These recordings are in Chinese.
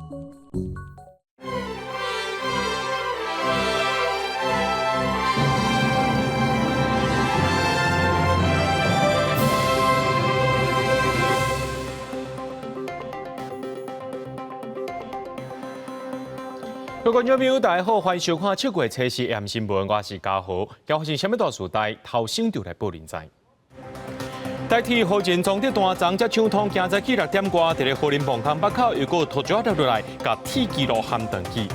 各位观众朋友，大家好，欢迎收看7月7日AM新闻，我是嘉豪。今发生什么大事代，头先就来报您知。台铁河前总铁单桩才抢通，今早起6点多，伫咧河林磅坑北口又个拖车掉落来，甲铁基路陷断去。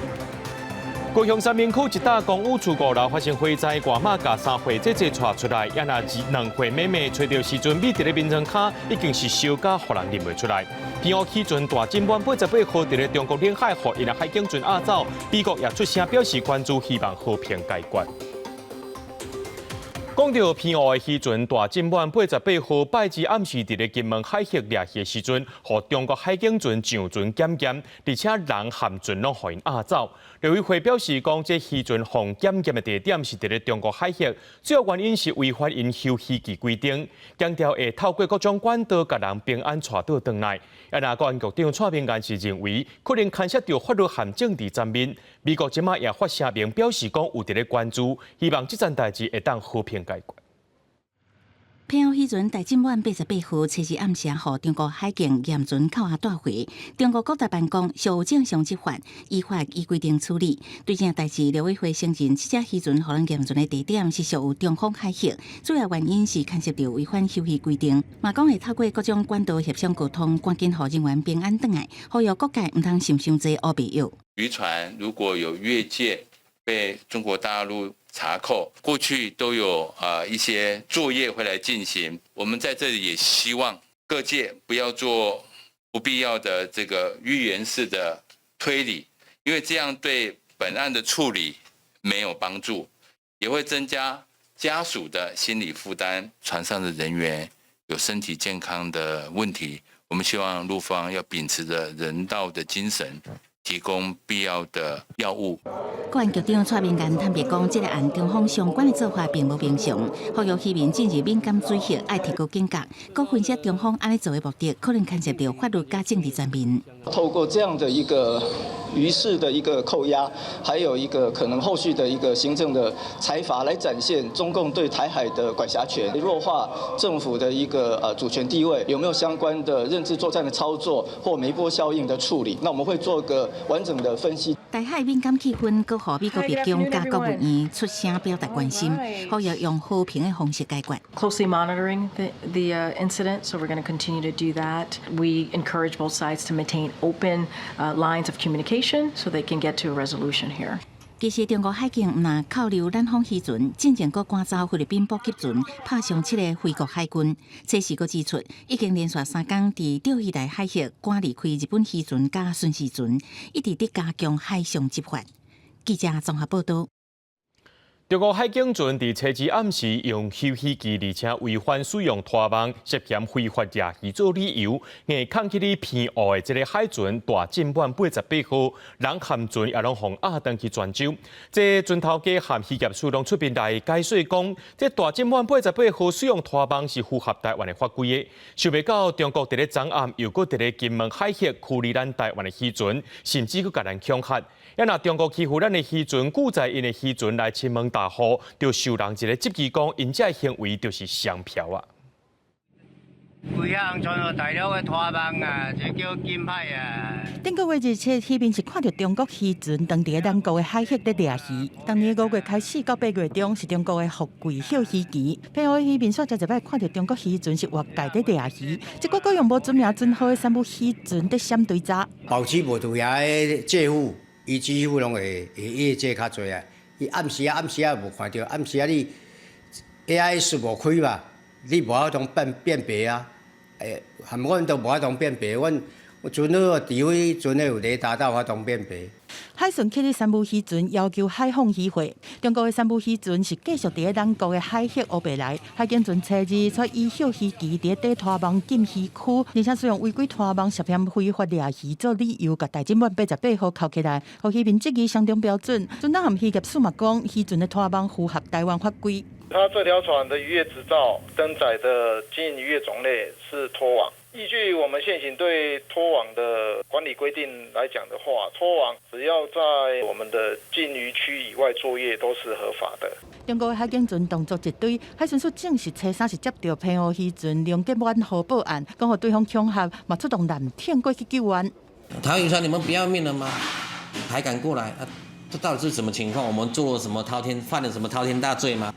高雄三明区一搭公务处5楼发生火灾，外马甲3岁姐姐带出来，也那2岁妹妹找到时阵，米伫咧眠床骹已经是烧甲，互人认袂出来。偏澳起船大进湾88号伫咧中国领海互因海警船押走，美国也出声表示关注，希望和平解决。讲到偏澳的渔船大进湾88号拜之暗时伫咧金门海峡掠去的时阵，互中国海警船上船检验，而且人含船拢互因押走。刘委会表示，讲这渔船放检验的地点是伫咧中国海峡，主要原因是违反因休渔期规定，强调会透过各种管道甲人平安带倒转来。那国安局长蔡明元是认为，可能牵涉到法律含政治层面。美国即马也发声明表示，讲有伫咧关注，希望这件代志会当和平解决。偏澳渔船大进湾88号7日暗时，互中国海警验船扣押带回。中国国台办讲，属正常执法，依法依规定处理。对这代志，陆委会承认，这只渔船互人验船的地点是属于中方海峡，主要原因是牵涉到违反休渔规定。嘛讲会透过各种管道协商沟通，赶紧互人员平安转来，呼吁各界唔通想伤济乌朋友。渔船如果有越界，被中国大陆查扣，过去都有一些作业会来进行。我们在这里也希望各界不要做不必要的这个预言式的推理，因为这样对本案的处理没有帮助，也会增加家属的心理负担。船上的人员有身体健康的问题，我们希望陆方要秉持着人道的精神，提供必要的药物。国安局长蔡明元坦白讲，这个案中方相关的做法并无平常，呼吁渔民进入敏感水域爱提高警觉。各分析中方安尼做的目的，可能牵涉到法律加政治层面。透过这样的一个渔事的一个扣押，还有一个可能后续的一个行政的裁罚，来展现中共对台海的管辖权，弱化政府的一个主权地位，有没有相关的认知作战的操作或微波效应的处理？那我们会做个完整的分析。台海敏感气氛，搁予美国白宫加国务院出声表达关心，呼吁用和平的方式解决。Closely monitoring the incident, so we're going to continue to do that. We encourage both sides to maintain open lines of communication so they can get to a resolution here. 其实中国海警唔但扣留咱方渔船，进前搁赶走菲律宾补给船，拍伤7个菲国海军。这时搁指出，已经连续3天伫钓鱼台海峡赶离开日本渔船加巡视船，一直伫加强海上执法。记者综合报道。中国海警船伫7日暗时用休渔期，而且违反使用拖网，涉嫌非法掠鱼做理由，硬抗起哩偏澳的这个海船大进湾88号，人含船也拢互押登去泉州。这船头家含渔业署拢出面来解释讲，这大进湾88号使用拖网是符合台湾的法规的。想袂到中国伫咧昨暗又搁伫咧金门海峡驱离咱台湾的渔船，甚至搁甲咱恐吓。也若中国欺负咱的渔船，故在因的渔船来亲门大户，就受人一个质疑讲，因这行为就是商嫖啊！规项全部大陆的拖网啊，这叫金牌啊！顶个月7日，渔民是看到中国渔船当伫咱国的海峡咧掠鱼。当年5月开始到8月中是中国的福贵休渔期，偏澳渔民煞才一摆看到中国渔船是越界咧掠鱼，结果搁用无准名准号的三部渔船咧闪对查。保持无除遐个借户。伊支付拢会业绩较侪啊！伊暗时啊无看到，暗时啊你 AIS 无开嘛，你无法通辨别啊！含阮都无法通辨别，阮船好除非船有雷达才有法通辨别。海巡起哩三部渔船要求海防渔会，中国的三部渔船是继续伫咱国的海峡乌白来。海警船7日在依休渔期伫底拖网禁渔区，而且使用违规拖网涉嫌非法掠鱼做理由，甲大进湾88号扣起来，互渔民质疑相当标准。船长含渔业署嘛讲，渔船的拖网符合台湾法规。它这条船的渔业执照登载的经营渔业种类是拖网，依据我们现行对拖网的管理规定来讲的话，拖网只要在我们的禁渔区以外作业都是合法的。中国海警船动作一堆，海巡署证实车衫是接到澎湖渔船两结完后报案，讲互对方恐吓，嘛出动艦艇过去救援。陶云山，你们不要命了吗？还敢过来？这到底是什么情况？我们做了什么犯了什么滔天大罪吗？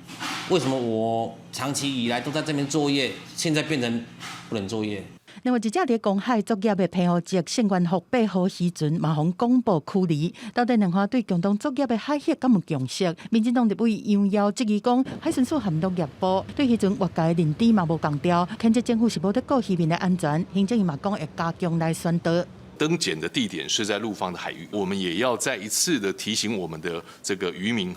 为什么我长期以来都在这边作业，现在变成不能作业？另外，一只伫公海作业的澎湖籍成员福8号渔船嘛，互公布驱离。到底两岸对共同作业的海协敢有共识？民进党立委杨耀质疑讲，海巡署含农业部对渔船越界认知嘛无共调，谴责政府是无在顾渔民的安全。行政院嘛讲会加强来宣导。登检的地点是在陆方的海域，我们也要再一次的提醒我们的这个渔民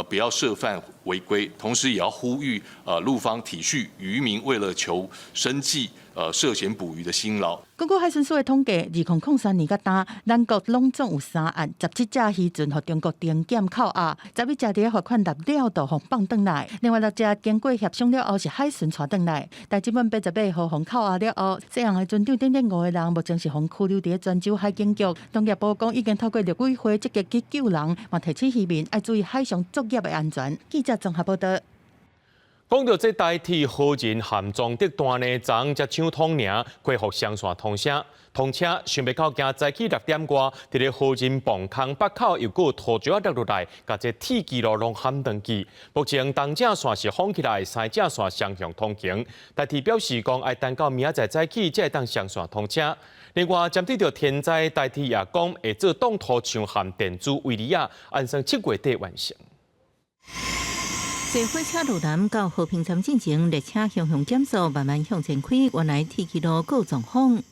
不要涉犯违规，同时也要呼吁陆方体恤渔民为了求生计涉嫌捕鱼的辛劳。根据海巡署的统计，2003年到今，咱国拢总有3案，17只渔船互中国定检扣押，11只伫罚款达了度互放转来，另外6只经过协商了后是海巡带转来。但即本88号互扣押了后，这样的船长等5个人，目前是互拘留伫泉州海警局。农业部讲已经透过陆委会积极去救人，嘛提醒渔民要注意海上作业的安全。记者综合报道。讲到这台铁河人含装德段呢，昨才抢通尔恢复双线通车，想要到今早起6点外，伫咧河人磅坑北口又个土石落落来，甲这铁基路拢陷断去。目前东正线是封起来，西正线双向通行。台铁表示讲，要等到明仔载早起才会当双线通车。另外，针对着天灾，台铁也讲会做冻土墙含电阻围篱啊，按算7月底完成。坐火车路南到和平站进前，列车向向减速，慢慢向前开。原来铁基路有状况，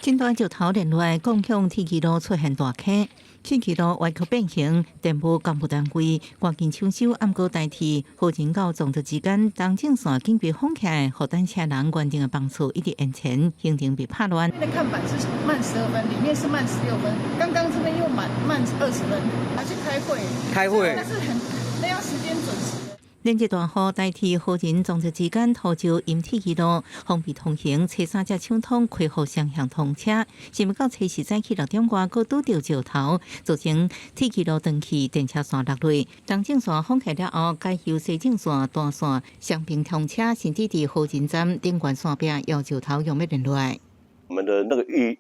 真大石头连落来，共向铁基路出现大坑。铁基路歪曲变形，电部干部单位赶紧抢修，暗过代替。河前到总站之间，东正线紧闭封起来，互单车人原定的班次一直延前，行程被拍乱。那看板是慢12分，里面是慢16分，刚刚这边又慢20分，还去开会，但是那要时间准时。连日大雨代替河人总站之间拖就引铁基路封闭通行，车3只抢通恢复双向通车。是到车时早起6点外，搁拄到石头，造成铁基路断去，电车线落落。东正线封起了后，改由西正线大线双并通车，甚至伫河人站顶管线边要石头用要连落来。我们的那个预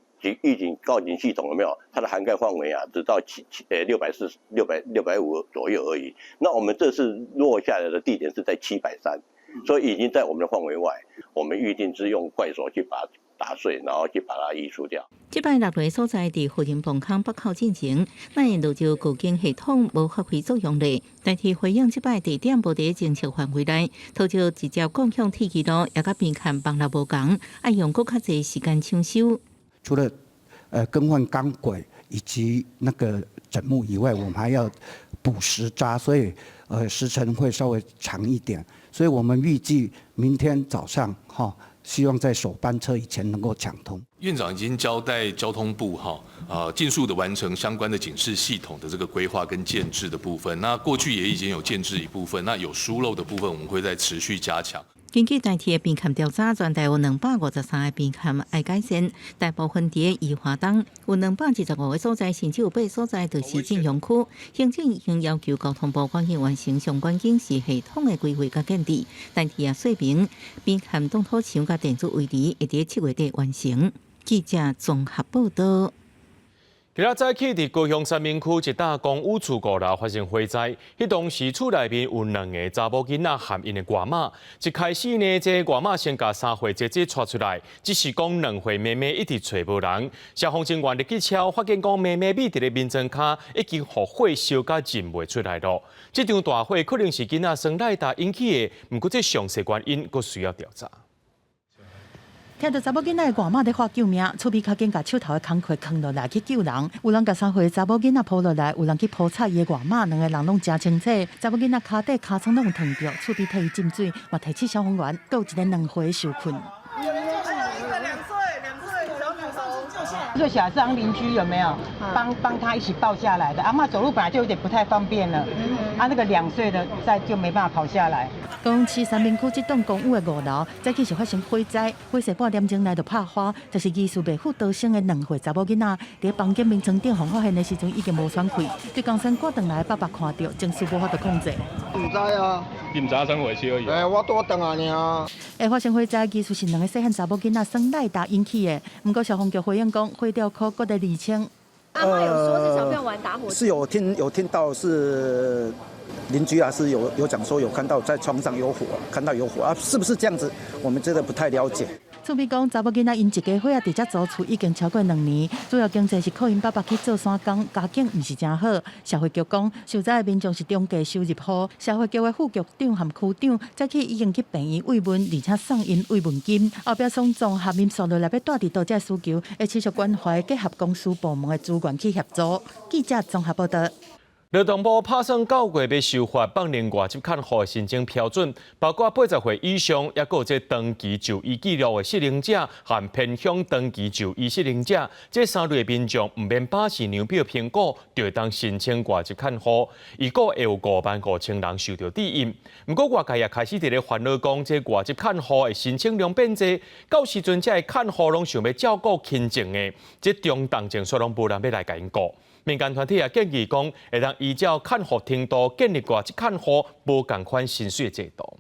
警告警系统有没有？它的涵盖范围啊，只到650左右而已。那我们这次落下来的地点是在730，所以已经在我们的范围外。我们预定是用怪手去把它打碎，然后去把它移除掉。这摆落雷所在伫河人磅坑北口进行，那路就固经系统无发挥作用咧。代替回应这摆地点无伫侦测范围内，头就直接共向铁基路也甲边看帮了无共，要用更较侪时间抢修。除了更换钢轨以及那个枕木以外，我们还要补石渣，所以时程会稍微长一点。所以我们预计明天早上希望在首班车以前能够抢通。院长已经交代交通部尽速的完成相关的警示系统的这个规划跟建制的部分。那过去也已经有建制一部分，那有疏漏的部分，我们会再持续加强。根据台铁的边勘调查，全台有253个边勘要改善，大部分伫宜华东，有225个所在，甚至有8个所在就是禁用区。行政已经要求交通部赶紧完成相关警示系统的规划甲建立。台铁也说明，边勘冻土墙甲电阻围篱会伫7月底完成。记者综合报道。今仔早起，伫高雄三明区一大公寓厝5楼发生火灾，迄当时厝内面有2个查某囡仔含因的外妈。一开始呢，这外妈先甲3岁姐姐带出来，只是讲2岁妹妹一直找无人。消防人员入去敲，发现讲妹妹米伫咧面床骹已经互火烧甲认袂出来咯。这场大火可能是囡仔生来大引起的，不过这详细原因佫需要调查。听到查某囡仔的外妈在喊救命，厝边较紧甲手头的工课扛落来去救人。有人甲3岁查某囡仔抱落来，有人去抱插伊的外妈，2个人拢真清楚。查某囡仔骹底、骹床拢烫着，厝边替伊浸水，嘛提起消防员，还有一个2岁受困。有人救下来，一个2岁小女童救下来。就小张邻居有没有帮他一起抱下来的？阿嬷走路本来就有点不太方便了，那个2岁的就没办法跑下来。讲市三民区这栋公寓的5楼，早起是发生火灾，火势半点钟内就拍花，就是疑似被附刀伤的2岁查某囡仔，伫房间眠床顶红发现的时阵已经无喘气，对江山赶转来的爸爸看到，情绪无法度控制。唔知啊，你唔知啥回事而已。我拄等啊尔。发生火灾，疑似是2个细汉查某囡仔生赖达引起的，不过消防局回应讲，火调科各在厘清。阿嬷有说是小朋友玩打火机，是有听到是。邻居是有讲说有看到在窗上有火，看到有火啊，是不是这样子？我们真的不太了解。厝边讲，查某囡仔因一家伙伫遮租厝已经超过2年，主要经济是靠因爸爸去做山工，家境唔是真好。社会局讲，受灾的民众是中低收入户，社会局的副局长和区长早起已经去病院慰问，而且送因慰问金。后壁送综合民所内要带伫倒这需求，会持续关怀结合公司部门的资源去协助。记者综合报道。劳动部打算9月要修法放零外籍看护的申请标准，包括80岁以上，也有这长期就医记录的适龄者和偏向长期就医适龄者，这3类民众唔免把持量表评估，就会当申请外籍看护。如果会有55000人受到抵应，不过外界也开始伫咧烦恼讲，这外籍看护的申请量变多，到时阵这看护拢想要照顾亲情的，这中重症数拢无人要来甲因顾。民间团体也建议讲，会当依照看护程度建立外籍看护无共款薪水制度。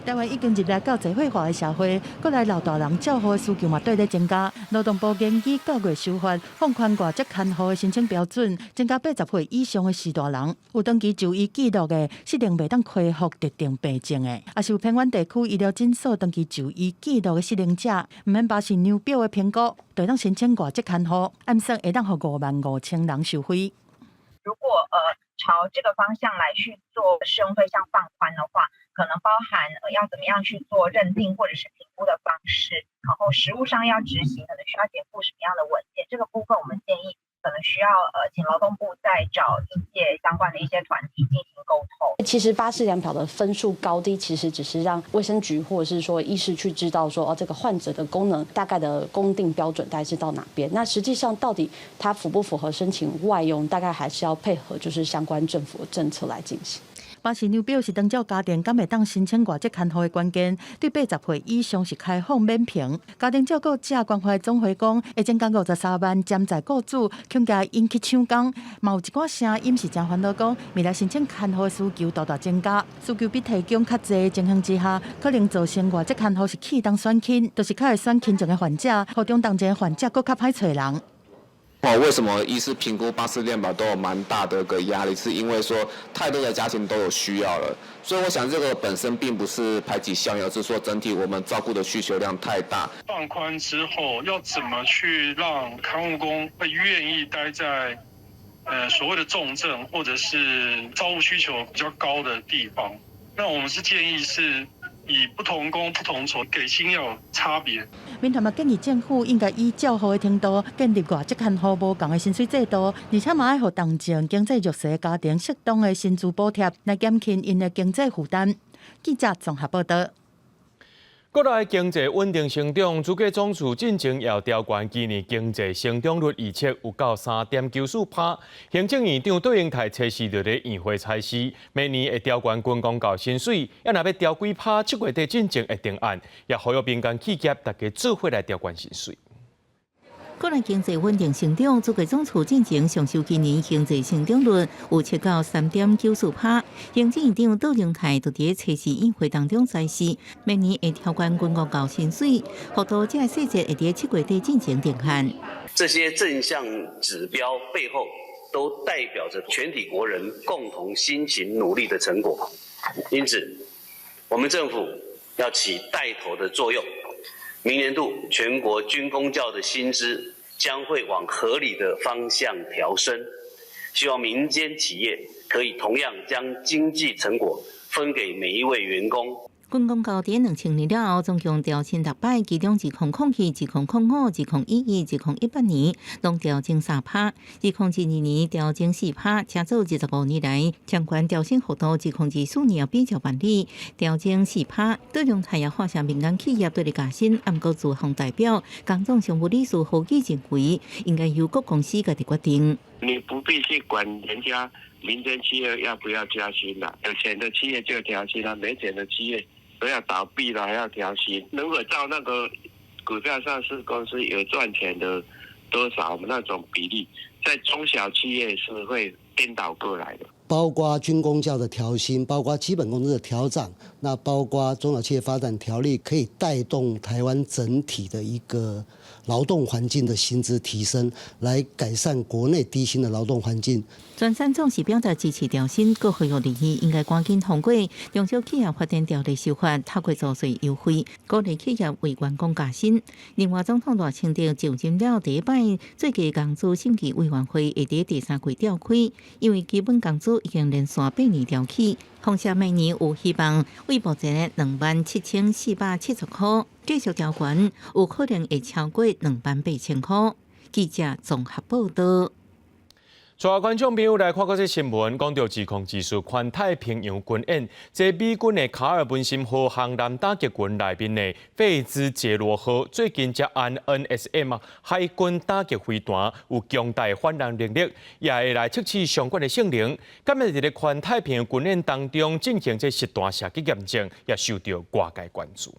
台湾已经入来到社会化的社会，国内老大人照护的需求嘛对咧增加。劳动部建议9月修法，放宽外籍看护的申请标准，增加80岁以上的士大人，有长期就医记录的，适龄未当恢复特定病症的，也是有偏远地区医疗诊所长期就医记录的适龄者，唔免把是量表的评估，就当申请外籍看护，按算会当互55000人受惠。如果朝这个方向来去做适用对象放宽的话，可能包含要怎么样去做认定或者是评估的方式，然后实务上要执行，可能需要填附什么样的文件，这个部分我们建议可能需要请劳动部再找业界相关的一些团体进行沟通。其实巴氏量表的分数高低，其实只是让卫生局或者是说医师去知道说，这个患者的功能大概的公定标准大概是到哪边。那实际上到底它符不符合申请外佣，大概还是要配合就是相关政府的政策来进行。把持量表是当照家庭敢会当申请外籍看护的关键，对80岁以上是开放免评。家庭照顾者关怀总会讲，会增加53万潜在雇主，恐加引起抢工。嘛有一寡声音是真烦恼，讲未来申请看护的需求大大增加，需求比提供较济的情形之下，可能造成外籍看护是去当选亲，就是较会选亲情的患者，和中重症的患者更较歹找人。为什么医师评估巴氏量表都有蛮大的一个压力？是因为说太多的家庭都有需要了，所以我想这个本身并不是排挤效应，而是说整体我们照顾的需求量太大。放宽之后，要怎么去让看护工会愿意待在所谓的重症或者是照顾需求比较高的地方？那我们是建议是以不同工不同酬，给薪要有差别。民团嘛建议政府应该以照护的程度建立外籍看护无共的薪水制度，而且嘛要互同情经济弱势的家庭适当的薪资补贴，来减轻因的经济负担。记者综合报道。国内经济稳定成长，主计总署进前也调悬今年经济成长率预测有到3.94%。行政院长对应台测试着咧议会采示，明年会调悬军公教薪水，也若要调几%，7月底进前会定案，也呼吁民间企业大家做伙来调悬薪水。国内经济稳定成长，主计总处进前上修今年经济成长率有测到3.94%。行政院长杜荣泰就伫测试宴会当中指示，明年会调悬军公教薪水，互到这个细节会伫7月底进行定案。这些正向指标背后，都代表着全体国人共同辛勤努力的成果。因此，我们政府要起带头的作用。明年度全国军公教的薪资将会往合理的方向调升，希望民间企业可以同样将经济成果分给每一位员工。军公告伫2000年了后，总共调迁6摆，其中2007、2005、2011、2018年拢调整3趴，2012年调整4趴，车走25年来相关调升幅度，2014年比较办理，调整4趴。对中产业化下民间企业对你加薪，按过驻行代表、工总常务理事何基认为，应该由各公司家己决定。你不必去管人家民间企业要不要加薪啦，有钱的企业就调薪啦，没钱的企业都要倒闭了还要调薪。如果照那个股票上市公司有赚钱的多少那种比例，在中小企业是会颠倒过来的。包括军公教的调薪，包括基本工资的调涨，那包括中小企业发展条例，可以带动台湾整体的一个劳动环境的薪资提升，来改善国内低薪的劳动环境。全山总是表达支持调薪，各合约利益应该赶紧通过。中小企业发展条例修法，透过租税优惠，鼓励企业为员工加薪。另外，总统大清朝就任了第一摆最低工资审议委员会会伫第3季召开，因为基本工资已经连续8年调起，况且每年有希望为目前的27470块继续调悬，有可能会超过28000块。记者综合报道。带观众朋友来看这新闻，讲到指控技术环太平洋军演，在美军的卡尔文森号航男打击群内面的费兹杰罗号，最近才按 NSM 海军打击飞弹有强大反应能力，也会来测试相关的性能。今日在环太平洋军演当中进行这实弹射击验证，也受到外界关注。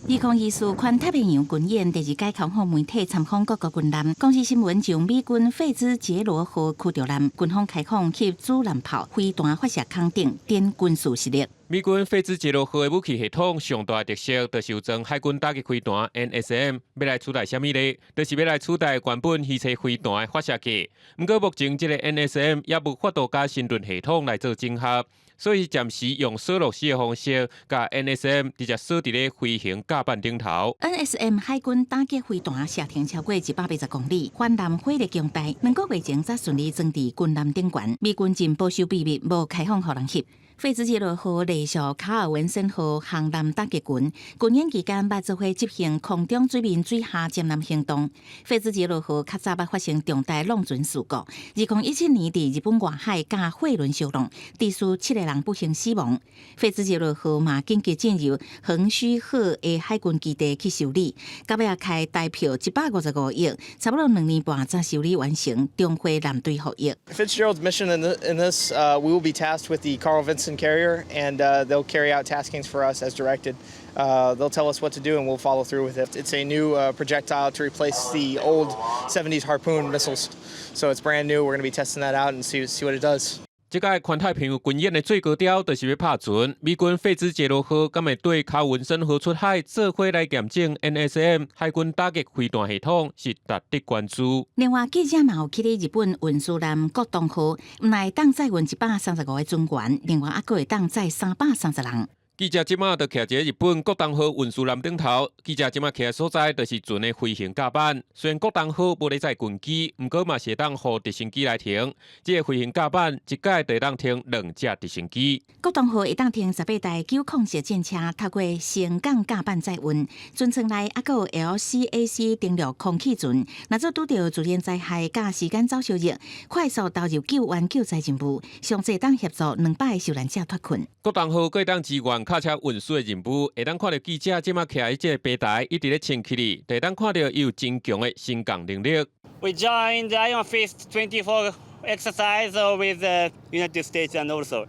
2024环太平洋军演第2届空军媒体参访各国军舰，公司新闻就美军费兹杰罗号驱逐舰军方开放及主舰炮飞弹发射坑顶展军事实力。美军费兹杰罗号的武器系统上大特色，就是有装海军打击飞弹 NSM， 要来取代什么呢？就是要来取代原本汽车飞弹的发射器。不过目前这个 NSM 也无法度加新轮系统来做整合。所以暂时用锁落式的方式，甲 NSM 直接锁伫咧飞行甲板顶头。NSM 海军打击飞弹射程超过180公里，反舰火力强大，2个月前才顺利装伫军舰顶悬。美军真保守秘密，无开放互人翕。费兹杰罗号隶属卡尔文森号航男打击群，军演期间捌做伙执行空中水面水下舰舰行动。费兹杰罗号较早捌发生重大浪船事故，2017年伫日本外海甲货轮相撞，致使7个人不幸死亡。费兹杰罗号嘛紧急进入横须贺的海军基地去修理，到尾开大票155亿，差不多2年半才修理完成，重回舰队服役。Fitzgerald's mission in this, we will be tasked with the Carl Vinson carrier, and they'll carry out taskings for us as directed. They'll tell us what to do, and we'll follow through with it. It's a new projectile to replace the old 70s Harpoon missiles, so it's brand new. We're going to be testing that out and see what it does. 这届环太平洋军演的最高潮，就是要拍船。美军费兹杰罗号敢会对卡文森号出海，做伙来验证 NSM 海军打击飞弹系统，是值得关注。另外，记者嘛有去日本运输舰国东号，唔来当载运135个军员，另外还佫会当载330人。记者即马就徛在日本国东号运输舰顶头，记者即马徛的所在就是船的飞行甲板。虽然国东号无咧载军机，不过嘛是当互直升机来停。这个飞行甲板一届就当停2架直升机。国东号会当停18台904战车，透过升降甲板载运。船舱内还佫有 LCAC 登陆空气船，若做拄到自然灾害甲时间早烧热，快速投入救援救灾任务，上济当协助200个受难者脱困。国东号会当支援卡车运输的任务，会当看到记者即马徛喺这个平台，一直咧清起哩，会当看到伊有真强的升降能力。We joined the Iron Fist 24 exercise with the United States and also,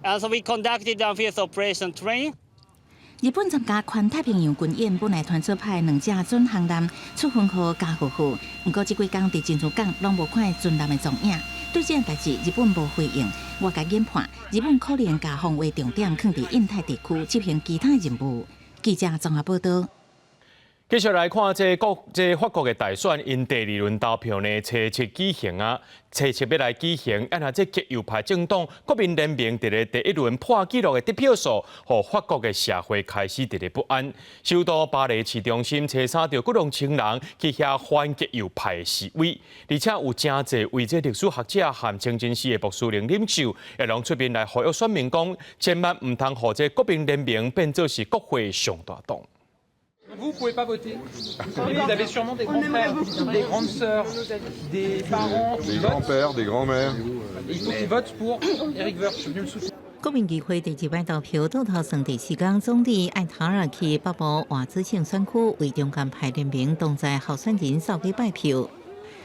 and so we conducted amphibious operation training. 日本参加环太平洋军演，本来团出派2架准航舰出分号加护号，不过这几天伫珍珠港拢无看军舰的踪影。对这件代志，日本无回应。外界研判，日本可能把防卫重点放伫印太地区，执行其他任务。记者综合报道。继续来看这法国的大选，因第2轮投票呢，初七举行啊，初七要来举行，那这极右派政党国民联盟伫咧第1轮破纪录的得票数，互法国的社会开始伫咧不安。首都巴黎市中心车衫着各种情人去遐反极右派的示威，而且有真侪为这历史学者和清真寺的穆斯林领袖，也拢出面来呼吁选民讲，千万唔通互这国民联盟变做是国会上大党。 Vous pouvez pas voter. Vous avez sûrement des grands frères, des grandes sœurs, des parents, des grands-pères, des grands-mères. Il faut qu'ils votent pour Éric Woerth. Je suis venu le soutenir. 国民议会第2摆投票到头算第4天，总理艾塔尔去北部换子城选区为中间派联盟同在候选人扫去拜票。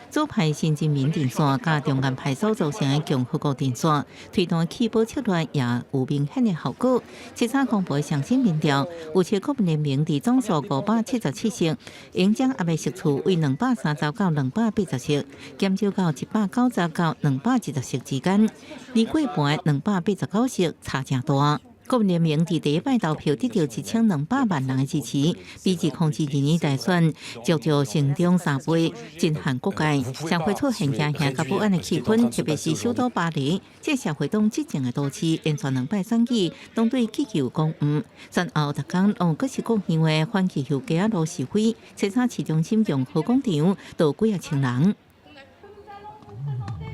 左派新人民阵线甲中间派所组成的共和国阵线，推动起步策略也有明显的效果。七早公布上新民调，有且国民联盟伫总数577席，赢将阿未席处为230到280席，减少到190到210席之间，离过半289席差正大。 国民联盟伫第1摆投票得到1200万人的支持，比2002年大选足足成长3倍，震撼各界。社会出现惊吓甲不安的气氛，特别是首都巴黎，这社会当激进的都市，连续2摆选举拢对气球讲唔。选后，逐天用各式各样的反气球架路示威，车衫市中心用好广场都几啊千人。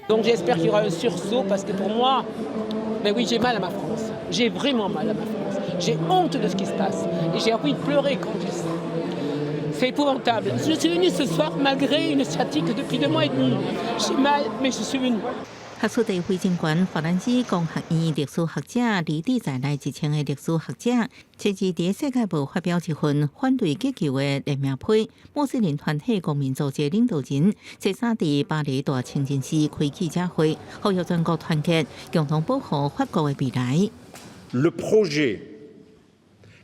Donc j'espère qu'il y aura un sursaut parce que pour moi, mais oui, j'ai mal à ma France. J'ai vraiment mal à ma France. J'ai honte de ce qui se passe. Et j'ai envie de pleurer quand je sais. C'est épouvantable. Je suis venue ce soir malgré une sciatique depuis 2 mois et demi. J'ai mal, mais je suis venue. 学术地非正权法兰西工学院历史学者李地在内一称的历史学者，初二伫世界报发表一份反对激球的联名批，穆斯林团体公民组织领导人初三伫巴黎大清真寺开记者会，呼吁全国团结，共同保护法国的未来。Le projet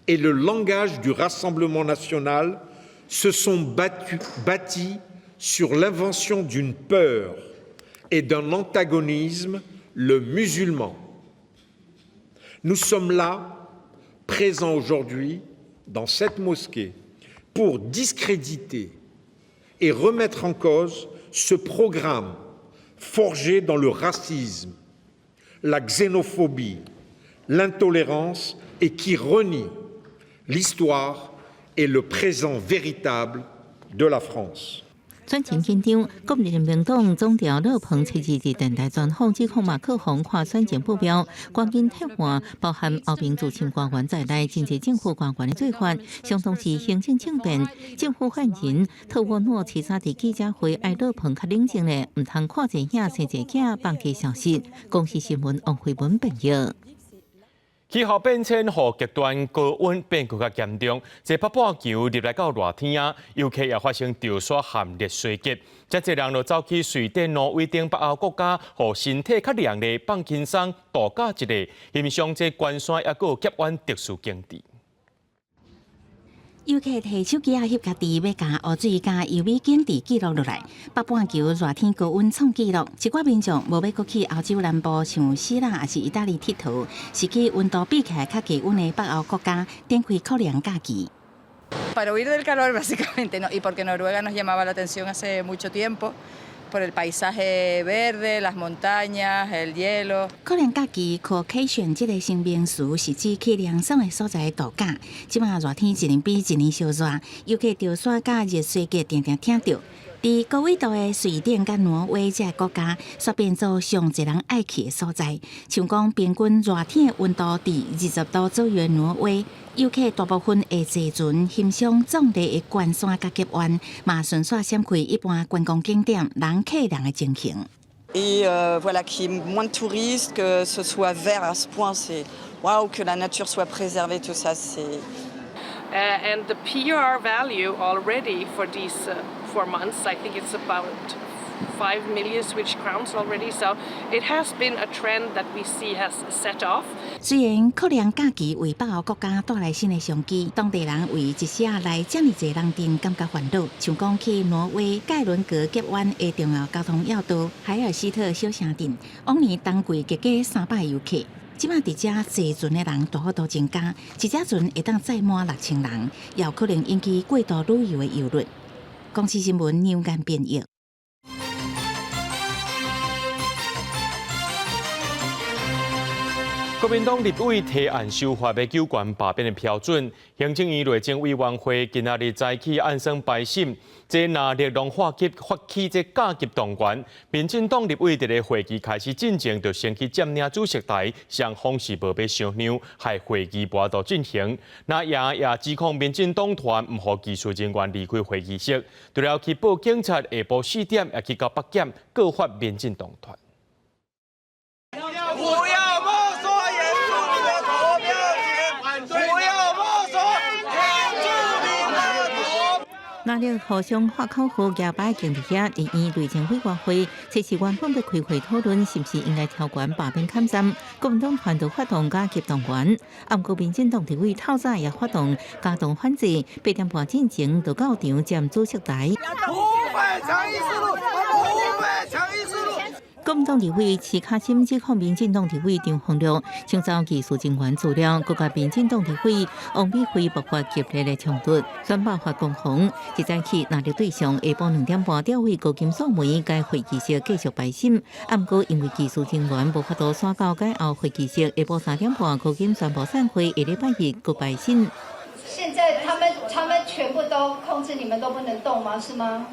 et le langage du Rassemblement national se sont bâtis sur l'invention d'une peur et d'un antagonisme, le musulman. Nous sommes là, présents aujourd'hui, dans cette mosquée, pour discréditer et remettre en cause ce programme forgé dans le racisme, la xénophobie, l'intolérance et qui renie l'histoire et le présent véritable de la France. 选前紧张，国民民党总调勒鹏初二伫电台专访指控马克宏跨选前目标，关键替换包含后面驻青官员在内，真侪政府官员的做法，相当是行政政变。政府发言人特沃诺其他伫记者会爱勒鹏较冷静咧，唔通看一影生一囝放弃消息。公司新闻王慧文报道。 气候变迁和极端高温变更较严重，这北半球入来到热天啊，尤其也发生潮湿和热衰竭，真侪人就走去瑞典、挪威等北欧国家，和身体较凉的放轻松度假一个，欣赏这关山也有极湾特殊景致。 游客摕手机翕家己要加湖水、加油美景致记录落来。北半球热天高温创纪录，一寡民众无要过去欧洲南部像希腊还是意大利佚佗，是去温度比起来较低温的北欧国家展开酷凉假期。 Para huir del calor básicamente, ¿no? Y porque Noruega nos llamaba la atención hace mucho tiempo. Por el paisaje verde, las montañas, el hielo。可能假期可以选这个新名词，是指去凉爽的所在度假。即马热天一年比一年烧热，尤其潮湿甲热衰竭常常听到。伫高纬度的瑞典甲挪威这国家，煞变做上侪人爱去的所在。像讲平均热天的温度伫20度左右的挪威。 游客大部分会坐船欣赏壮丽的关山甲极湾，嘛顺续闪开一般观光景点人客人的情形。Et voilà, qu'il y ait moins de touristes, que ce soit vert à ce point, c'est waouh, que la nature soit préservée, tout ça, c'est. And the PR value already for these 4 months, I think it's about 5 million Swedish crowns already. So it has been a trend that we see has set off. 虽然酷凉假期为北欧国家带来新的商机，当地人为一下来这么侪人阵感觉烦恼。像讲去挪威盖伦格极湾的重要交通要道海尔希特小城镇，往年当季极计300游客。即马伫遮坐船的人大幅度增加，一只船会当载满6000人，也有可能引起过度旅游的忧虑。公司新闻牛眼编译。国民党立委提案修法要纠关罢免的标准，行政院内政委员会今仔日早起按算排审，这若力量发起这甲级动员，民进党立委伫个会期开始进前就先去占领主席台，向方式无要相让，害会议无度进行。那也指控民进党团唔予技术人员离开会议室，除了去报警察，下晡4点也去到北检告发民进党团。不要没收原住民的投票权！不要没收原住民的投票。那了互相发口号摇摆经历遐，立院内政委员会测试原本要开会讨论是不是应该调悬罢免砍斩，国民党团队发动甲级动员，暗过民进党立委透早也发动加动反制，8点半进前就到场占主席台。国民党立委齐卡森指控民进党立委张宏亮抢走技术人员资料，佮甲民进党立委王美惠爆发激烈的冲突，宣爆发攻防。一早起，拿着对象下晡2点半调回高金素梅该会议室继续排审，暗过因为技术人员无法度赶到该后会议室，下晡3点半高金宣布散会，下礼拜日佮排审。现在他们全部都控制，你们都不能动吗？是吗？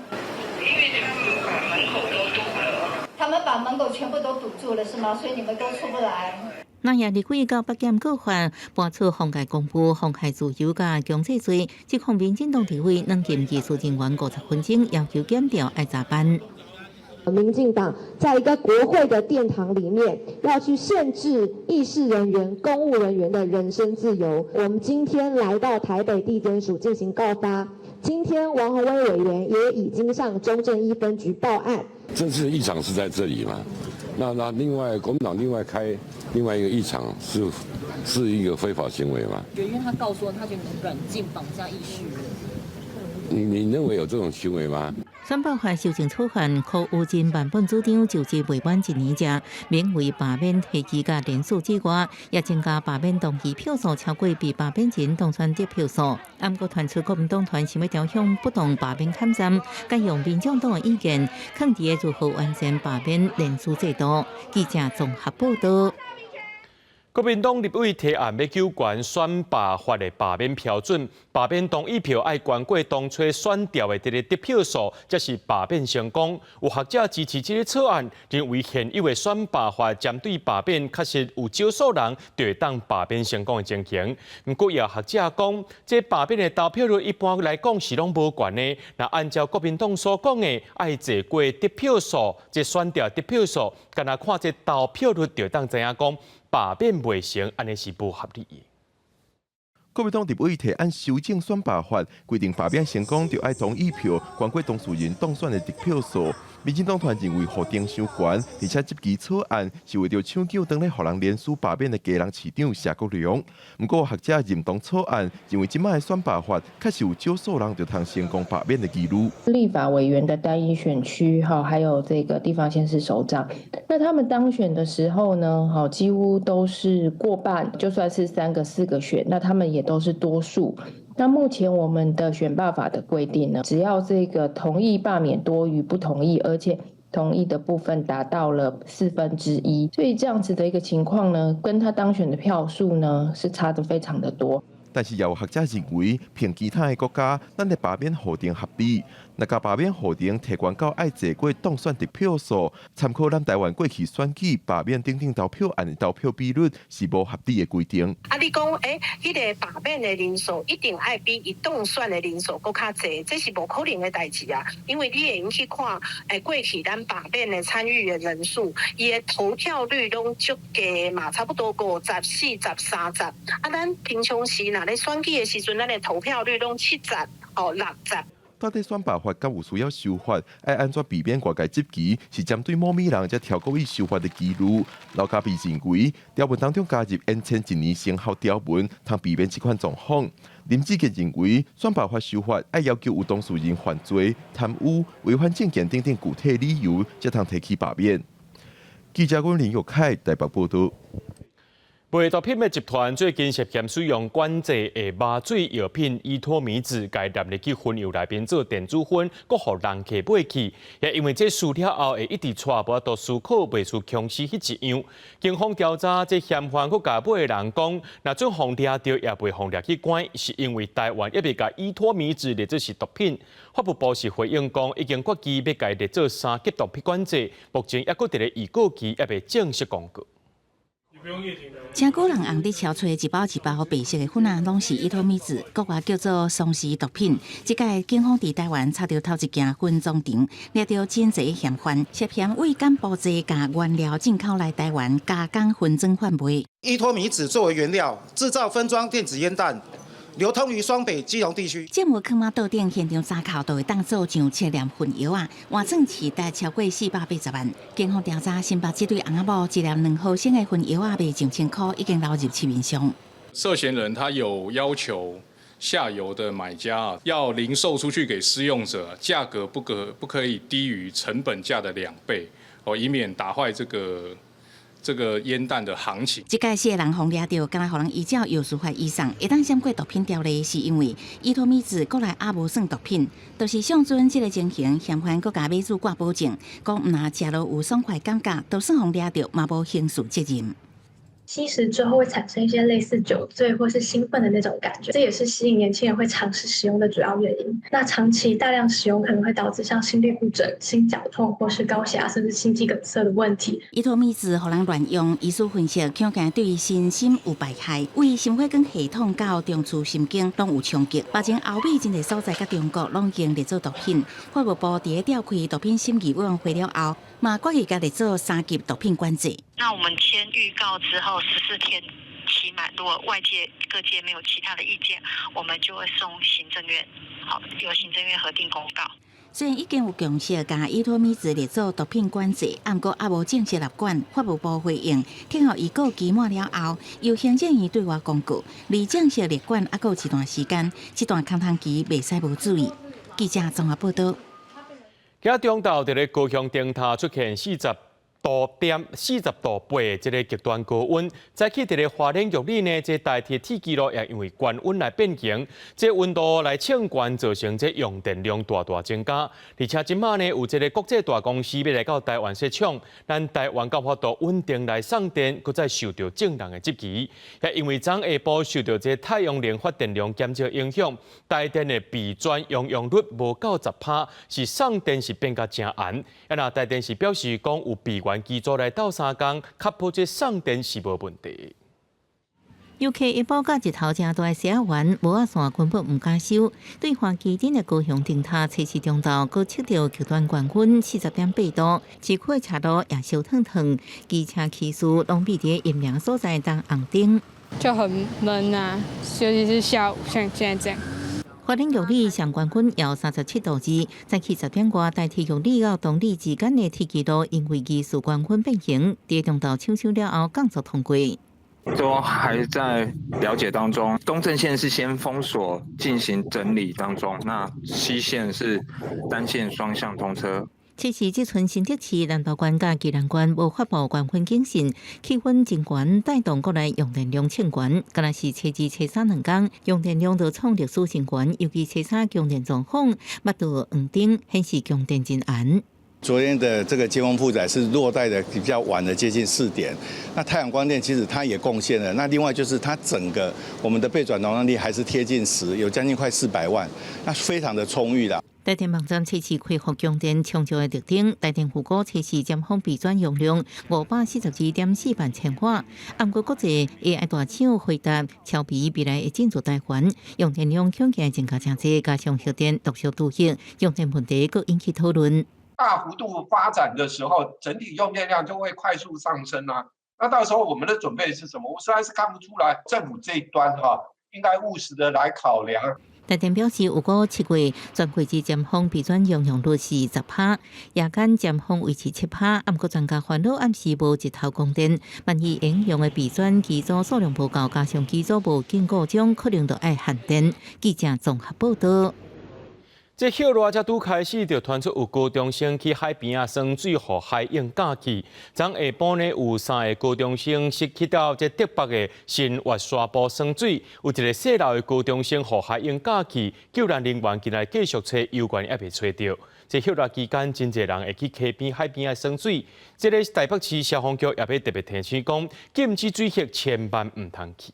他们把门口全部都堵住了，是吗？所以你们都出不来。那也立委到北检告发，搬出妨碍公务、妨害自由甲强制罪，指控民进党立委软禁技术人员50分钟，要求检调爱查办。民进党在一个国会的殿堂里面，要去限制议事人员、公务人员的人身自由。我们今天来到台北地检署进行告发，今天王宏威委员也已经向中正1分局报案。这次议场是在这里嘛？那另外国民党另外开另外一个议场是一个非法行为嘛？因为他告诉他就能软禁绑架议事人。你认为有这种行为吗？宣爆法修正草案，柯有真版本主张就职未满1年者，免为罢免提期甲人数之外，也增加罢免同期票数超过被罢免人当选得票数。暗过传出国民党团想要调向不当罢免砍斩，该用民众党的意见，肯定如何完善罢免人数制度。记者综合报道。国民党立委提案要纠关选罢法的罢免标准，罢免同意票爱关过当初选调的这个得票数，才是罢免成功。有学者支持这个草案，认为现有的选罢法针对罢免确实有少数人就会当罢免成功的情形。不过也有学者讲，这罢免的投票率一般来讲是拢无悬的。那按照国民党所讲的，爱坐过得票数，这选调得票数，干那看这投票率就当知影讲。罢免未成，安尼是不合理的。国民党立委提案修正选罢法，规定罢免成功就爱同意票关过当事人当选的得票数。民进党团认为核定伤悬，而且这支草案是为了抢救当咧互人连署罢免的家人市长谢国良。不过学者认同草案，认为今摆的选罢法确实有少数人就通成功罢免的记录。立法委员的单一选区，还有这个地方县市首长，那他们当选的时候呢，几乎都是过半，就算是3个4个选，那他们也都是多数。那目前我们的选罢法的规定呢，只要这个同意罢免多于不同意，而且同意的部分达到了1/4，所以这样子的一个情况呢，跟他当选的票数呢是差得非常的多。但是也有学者认为，凭其他的国家，咱的罢免核定合理。那甲罢免核定提悬到爱坐过当选得票数，参考咱台湾过去选举罢免等投票案的投票比率是无合理的规定。你讲迄个罢免的人数一定爱比伊当选的人数搁较济，这是无可能的代志啊！因为你会用去看，过去咱罢免的参与的人数，伊的投票率拢足低嘛，差不多50、40、30。咱平常时若咧选举的时阵，咱的投票率拢70、60。到底选罢法敢有需要修法？爱安怎避免外界质疑是针对某米人才跳过去修法的记录？老嘉宾认为，条文当中加入延前1年生效条文，通避免这款状况。林志杰认为，选罢法修法爱要求有当事人犯罪、贪污、违反政见等具体理由，才通提起罢免。记者林玉凯台北报道。卖毒品的集团最近涉嫌使用管制的麻醉药品依托米酯，该纳入去薰油内面做电子烟，搁互人客买去。也因为这输了后会一直带无都思考袂出强势迄一样。警方调查，这嫌犯搁甲买的人讲，若准互抓到，也袂互抓去关，是因为台湾也未甲依托米酯列做是毒品。法务部是回应讲，已经决议要改列做3级毒品管制，目前也搁伫咧预告期，也未正式公告。真古人红伫超找一包一包白色的粉啊，拢是依托米酯，国外叫做松氏毒品。即届警方伫台湾查到头一件分赃场，掠到真侪嫌犯，涉嫌为干布制甲原料进口来台湾，加工分装贩卖。依托米酯作为原料，制造分装电子烟弹。流通于双北、基隆地区。这幕坑马倒顶现场查扣，都会当做上测量混油啊，换算起大超过480万。警方调查，新北这对翁仔某一粒2毫升的混油啊，卖2000块，已经流入市面上。涉嫌人他有要求下游的买家要零售出去给施用者，价格不可以低于成本价的2倍，以免打坏这个烟弹的行情。这届4个人互抓到，敢若互人依照药事法以上，会当闪过毒品条例，是因为依托米酯国内也无算毒品，就是上阵这个情形，嫌犯搁甲买主挂保证，讲毋若食落有爽快感觉，就算互抓到，嘛无刑事责任。吸食之后会产生一些类似酒醉或是兴奋的那种感觉，这也是吸引年轻人会尝试使用的主要原因。那长期大量使用可能会导致像心律不整、心绞痛或是高血压甚至心肌梗塞的问题。依托米酯互人乱用，医师分析，恐惊对身心有败害，为心血管系统到中枢神经拢有冲击。目前欧美真侪所在甲中国拢已经列做毒品。法务部伫调开毒品审议委员会了后，嘛决议甲列做3级毒品管制。那我们签预告之后14天期满，如果外界各界没有其他的意见，我们就会送行政院，由行政院核定公告。虽然已经有共识，将依托米酯列做毒品管制，不过也无正式立管。法务部回应，听候预告期满了后，由行政院对外公告，离正式立管还有一段时间，这段空窗期袂使无注意。记者综合报道。今日中昼伫咧高雄灯塔出现40度8这个极端高温，早起伫咧花莲玉里呢，这代替铁记录也因为高温来变形，这温度来抢关，造成这用电量大增加。而且今麦呢，有这个国际大公司要来到台湾设厂，咱台湾到法度稳定来送电，搁再受到正人的质疑。也因为昨下晡受到这太阳能发电量减少影响，台电的备转用率无到10%，是送电是变甲真严。也那台电是表示讲有备源机组来斗3工，确保这送电是无问题。尤其一报甲日头正大写完，无啊线根本唔敢收。对花基顶的高雄灯塔测试中昼，搁测到极端高温40.8度，市区车路也烧烫烫，机车骑士拢避伫阴凉所在当红灯。就很闷啊，尤其是下午，像现在这样。花莲玉里上高温有37度2，早起10点外，代替玉里到东里之间的铁轨道因为技术高温变形，在中昼抢修了后降速通过。都还在了解当中，东正线是先封锁进行整理当中，那西线是单线双向通车。测试这村新竹市南投县甲基南县无发布高温警讯，气温真悬，带动国内用电量欠悬。敢若是初2、初32天，用电量就创历史新悬，尤其初3供电状况，目到黄灯，显示供电真严。昨天的这个尖峰负载是落在的比较晚的，接近4点。那太阳光电其实它也贡献了。那另外就是它整个我们的备转容量率还是贴近10，有将近快400万，那非常的充裕啦。台电网站测试恢复供电充足的特点，台电预估测试尖峰备转容量542.4万千瓦。不过国际 AI 大厂回答，超比未来会进驻台湾，用电量恐惊增加真济，加上核电陆续度现，用电问题佫引起讨论。大幅度发展的时候，整体用电量就会快速上升啊。那到时候我们的准备是什么？我实在是看不出来。政府这一端应该务实的来考量。台电表示，如果7月全季之尖峰备转容量率是10%，夜间尖峰维持7%。不过专家烦恼暗时无日头供电，万一应用的备转机组数量不够，加上机组无经过中，可能就要限电。记者综合报道。这热热才拄开始，就传出有高中生去海边啊耍水，和海泳假期。昨下晡呢，有3个高中生失去到这德北的新滑沙埔耍水，有一个细老的高中生和海泳假期，救援人员今日继续找，犹原也未找到。这热热期间，真侪人会去溪边、海边啊耍水。这个台北市消防局也要特别提醒讲，禁止水客千万唔通去。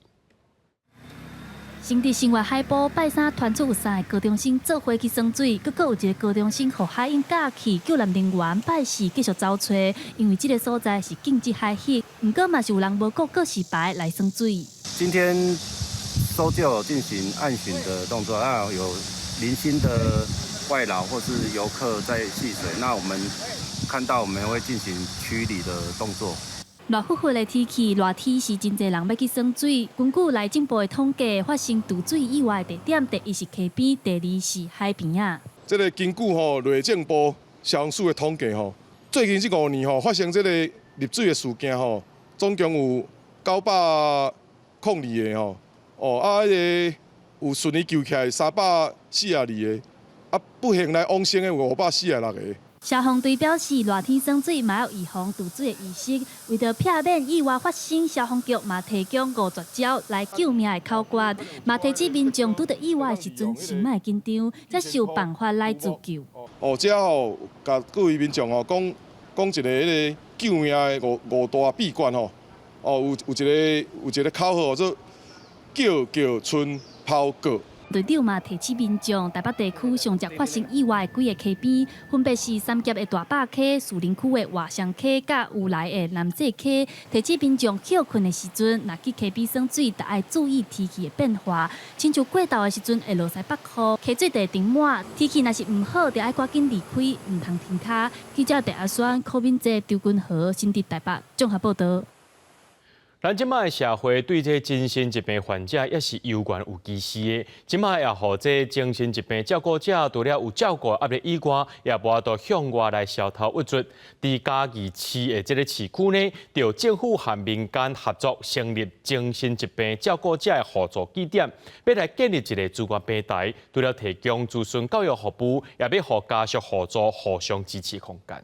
新地生活海埔拜三传出有3个高中生做伙去耍水，阁有一个高中生和海泳假期，救援人员拜四继续找找，因为这个所在是禁止海域，不过嘛是有人无顾告示牌来耍水。今天搜救有进行岸巡的动作，那有零星的外劳或是游客在戏水，那我们看到我们会进行驱离的动作。热乎乎的天气，热天是真侪人要去耍水。根据内政部的统计，发生渡水意外的地点，第一是溪边，第二是海边啊。这个根据内政部消防署的统计最近这5年发生这个溺水的事件总共有902个个有顺利救起来342个，不幸来往生的有546个。消防队表示，热天耍水嘛要预防渡水的意识，为着避免意外发生，消防局嘛提供50招来救命的考诀，嘛提醒民众拄到意外的时阵，先莫紧张，才是有办法来自救。这甲各位民众讲一个救命的5大秘诀有一个口号做叫春抛过。队长嘛提醒民众，台北地区上常发生意外的几个溪边，分别是三峡的大坝溪、树林区的华翔溪、甲有来的南济溪。提醒民众休困的时阵，若去溪边耍水，得爱注意天气的变化。亲像过昼的时阵会落西北雨，溪水地停满，天气若是唔好，得爱赶紧离开，唔通停卡。记者戴阿轩、柯敏哲、周君豪，新竹台北综合报道。咱即摆社会对这精神疾病患者也是有关有歧视的。即摆也互这精神疾病照顾者除了有照顾压力以外，也无法度向外来消头物质。伫嘉义市的这个市区呢，就政府和民间合作成立精神疾病照顾者的互助据点，要来建立一个资源平台，除了提供资讯教育服务，也要互家属互助、互相支持空间。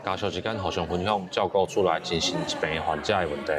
家属之间互相分享照顾厝内精神疾病患者的问题。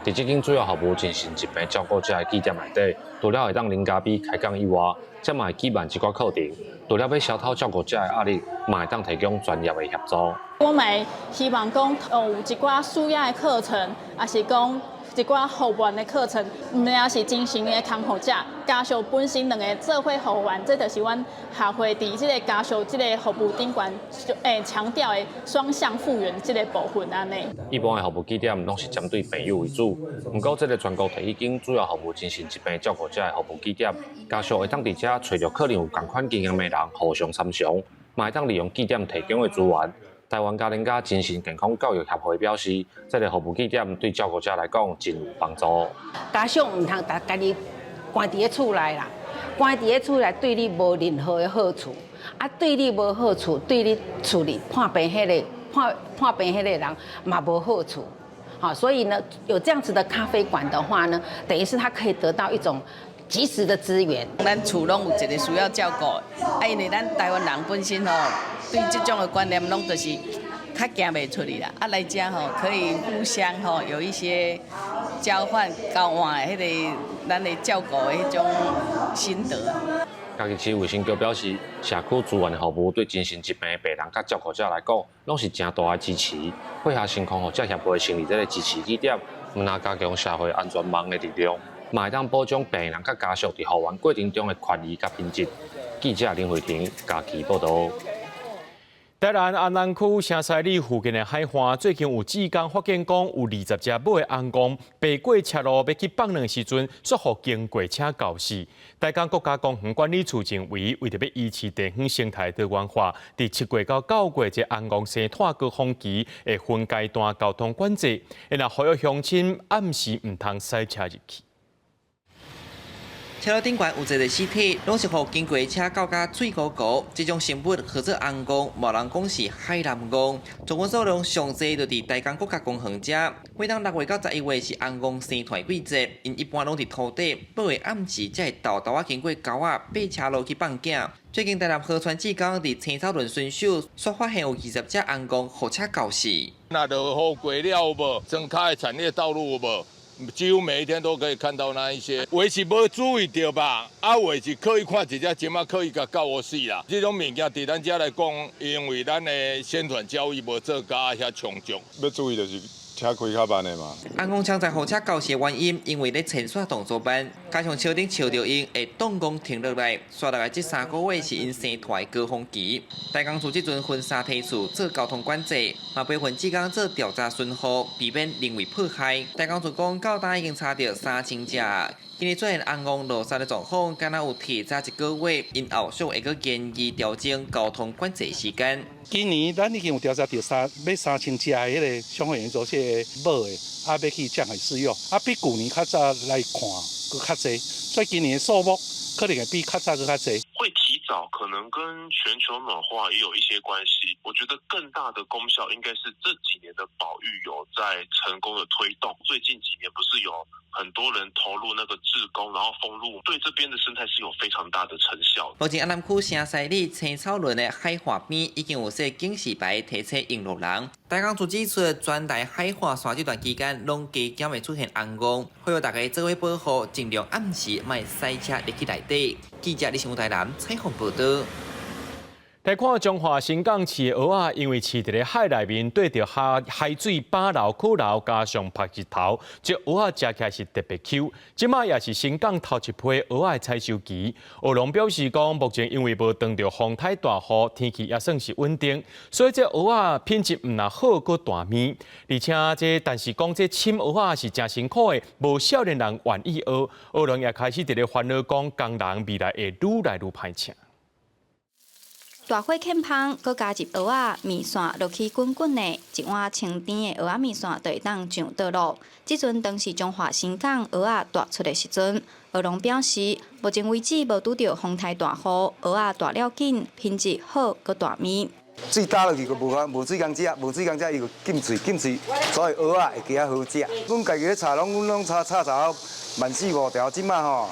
伫即间主要服务精神疾病照顾者的据点内底，除了会当零加比开讲以外，则嘛会举办一寡课程，除了要消透照顾者的压力，嘛会当提供专业的协助。我们希望讲有一寡需要的课程，也是讲一寡服务的课程，唔仅是精神的康复者，家属本身两个做伙服务员，这就是阮协会伫这个家属这个服务顶悬强调的双向复原这个部分安尼。一般的服务据点拢是针对朋友为主，不过这个全国第一间主要服务精神疾病照顾者的服务据点，家属会当伫遮找着可能有同款经验的人互相参详，嘛会当利用据点提供的资源。台湾家庭甲精神健康教育协会表示，这个服务据点对照顾者来讲真有帮助。家属唔通家己关伫个厝内啦，关伫个厝内对你无任何的好处，对你无好处，对你厝里看病迄个人嘛无好处。好，所以呢，有这样子的咖啡馆的话呢，等于是他可以得到一种及时的资源。咱厝拢有一个需要照顾，因为咱台湾人本身对这种的观念拢就是较行袂出去啦。来遮可以互相有一些交换交换的咱的照顾的迄种心得。嘉义市卫生局表示，社区资源的服务对精神疾病的病人甲照顾者来讲，拢是真大的支持。配合心康复者协会成立这个支持据点，唔但加强社会安全网的力量，嘛会当保障病人甲家属伫复原过程中的权益甲品质。记者林慧婷嘉义报道。台南安南区城西里附近的海岸，最近有志工发现讲有20只母的红公爬过斜路要去放卵时阵，却互经过车搞死。台江国家公园管理处认为，为着要维持地方生态多元化，伫7月到9月这红公生态高峰期的分阶段交通管制，然后呼吁乡亲暗时唔通驶车入去。车路顶悬有一个尸体，拢是互经过车搞甲水糊糊。这种生物号做红戆，无人讲是海南戆。总共数量上济就伫大江国家公园遮。每当6月到11月是红戆生团季节，因一般拢伫土地，到下暗时才会豆豆经过沟仔爬车路去放囝。最近台南河川志工伫青草仑巡守，所发现有20只红戆互车搞死。那落雨过了有无？睁开的产业道路有无？几乎每一天都可以看到那一些，有的是无注意到吧？有的是刻意看一只，即马刻意甲搞我死啦。这种物件伫咱遮来讲，因为咱的宣传教育无做甲遐充足，要注意就是车开较慢的嘛。红戆常在后车搞死的原因，因为咧前线动作班，加上车顶笑着因会动工停落来，刷落来这3个月是因生团的高峰期。大江厝即阵分3梯次做交通管制，嘛培训职工做调查巡逻，避免人为迫害。大江厝讲到今已经查到3000只。今日出现红戆落山的状况，敢若有提早1个月，因后续会阁建议调整交通管制时间。今年咱已经有调查到3000只的迄个消防员组这个母的，要去降海试用，比旧年较早来看佫较济，所以今年的数目可能会比较早佫较济。会提早，可能跟全球暖化也有一些关系。我觉得更大的功效应该是这几年的保育有在成功的推动。最近几年不是有很多人投入那个志工，然后封路，对这边的生态是有非常大的成效。目前安南区城西里青草仑的海岸边已经有设警示牌提醒引路人。大江厝指出，全台海岸线这段期间，拢加减会出现红戆，呼吁大家做伙保护，尽量暗时莫塞车入去内底。记者李成武台南采访报道。来看彰化新港市的蚵仔，因为饲伫咧海内面，对着海水饱流、苦流，加上晒日头，这蚵仔食起来是特别 Q。即马也是新港头一批蚵仔的采收期。蚵农表示讲，目前因为无遇到风台大雨，天气也算是稳定，所以这蚵仔品质唔那好，搁大面。而且但是讲这深蚵仔是真辛苦的，无少年人愿意学。蚵农也开始伫咧烦恼讲，工人未来会愈来愈歹请。大火欠芳，佮加入蚵仔面线落去滚滚的，一碗清甜的蚵仔面线就会当上倒落。即阵当时彰化新港蚵仔大出的时阵，蚵农表示，目前为止无拄到风台大雨，蚵仔大了紧，品质好，佮大面。水打落去就无水工食，无水工食伊就浸水，所以蚵仔会加好食。阮家己咧炒，阮拢炒14-15条，即摆吼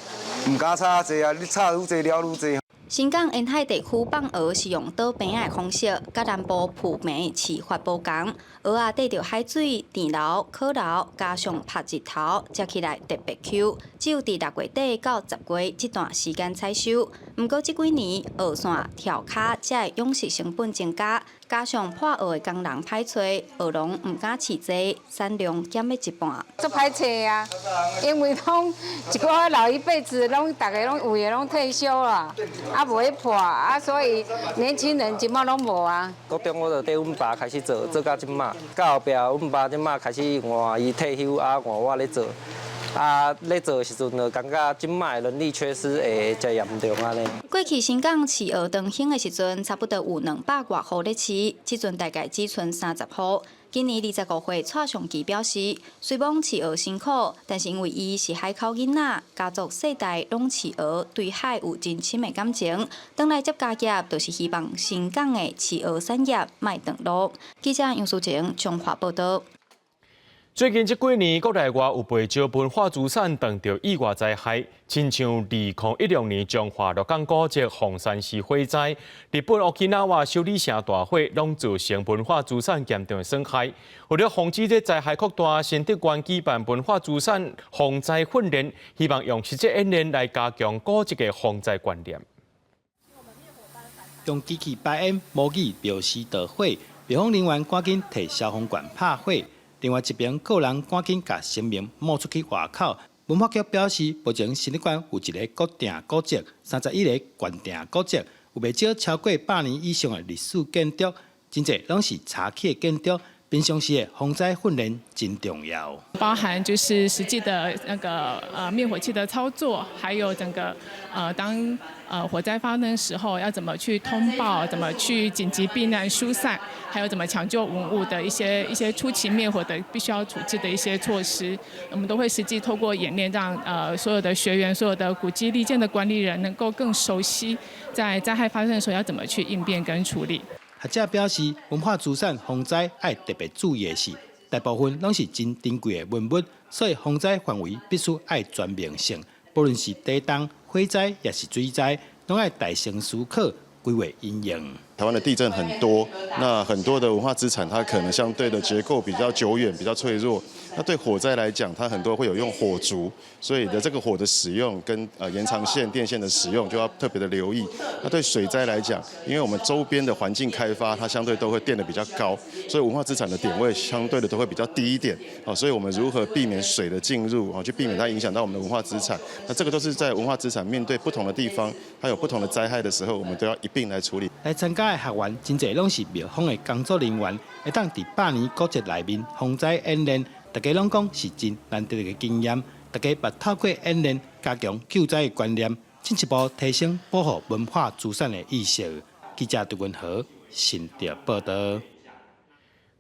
唔敢炒济啊，你炒愈济了愈济。新港沿海地区放蚵是用倒平的方式，甲南部浮楣饲法无同。蚵仔缀着海水、电流、烤流，加上晒日头，食起来特别 Q。只有伫6月底到10月这段时间采收。毋过这几年蚵线、跳卡才会养殖成本增加，加上破蚵的工人歹找，蚵农毋敢饲济，产量减了一半。足歹找啊，因为拢一个老一辈子，拢大家拢有诶拢退休啦。无去破啊，所以年轻人即马拢无啊。国中我就缀阮爸开始做到即马，到后壁阮爸即马开始换伊退休啊，换我咧做。咧做的时阵就感觉即马人力缺失会真严重安尼。过去新港饲蚵当兴的时阵，差不多有200多户咧饲，即阵大概只剩30户。今年25岁蔡尚基表示，虽讲饲蚵辛苦，但是因为伊是海口囡仔，家族世代拢饲蚵，对海有真深的感情。转来接家业，就是希望新港的饲蚵产业莫断落。记者杨淑晴彰化报道。最近这几年，国内外有不少文化资产碰到意外灾害，亲像2016年彰化鹿港古迹凤山市火灾，日本奥基纳瓦修理城大火，拢造成文化资产严重的损害。为了防止这灾害扩大，新德县举办文化资产防灾训练，希望用实际演练来加强古迹的防灾观念。用机器摆演模拟描示大火，消防人员赶紧摕消防管拍火。另外一边，个人赶紧把声明冒出去外口。文化局表示，目前新德县有一个固定古迹，31个悬定古迹，有不少超过100年以上的历史建筑，真侪拢是查起的建筑，平常时的防灾训练真重要，包含就是实际的那个灭火器的操作，还有整个当火灾发生的时候要怎么去通报，怎么去紧急避难疏散，还有怎么抢救文物的一些初期灭火的必须要处置的一些措施，我们都会实际透过演练，让所有的学员、所有的古迹历建的管理人能够更熟悉在灾害发生的时候要怎么去应变跟处理。学者表示，文化资产防灾要特别注意的是，大部分拢是真珍贵的文物，所以防灾范围必须要全面性，不论是地震、火灾也是水灾，拢要大声思考规划应用。台湾的地震很多，那很多的文化资产它可能相对的结构比较久远、比较脆弱。那对火灾来讲，它很多会有用火烛，所以的这个火的使用跟延长线、电线的使用就要特别的留意。那对水灾来讲，因为我们周边的环境开发，它相对都会电得比较高，所以文化资产的点位相对的都会比较低一点。所以我们如何避免水的进入，去避免它影响到我们的文化资产？那这个都是在文化资产面对不同的地方，它有不同的灾害的时候，我们都要一并来处理。来参加的学员真侪拢是庙方的工作人员，会当伫百年古迹内面防灾演练。大家拢讲是真难得的经验，大家把透过演练加强救灾的观念，进一步提升保护文化资产的意识。记者杜文和新潮报道。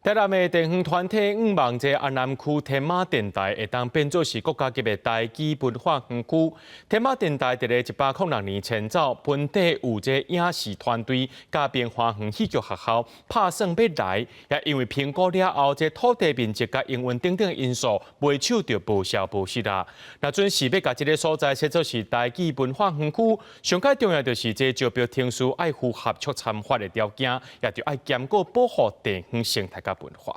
台南的电风团体5望在安南区天马电台会当变作是国家级的台基文化园区。天马电台伫咧1806年迁走，本地有这影视团队甲变化园戏剧学校拍算要来，也因为评估了后，这土地面积甲营运等等因素，卖手就无消无息啦。那准是要甲这个所在设作是台基文化园区，上较重要就是这招标听书爱符合促参发的条件，也就爱兼顾保护地方生态甲文化。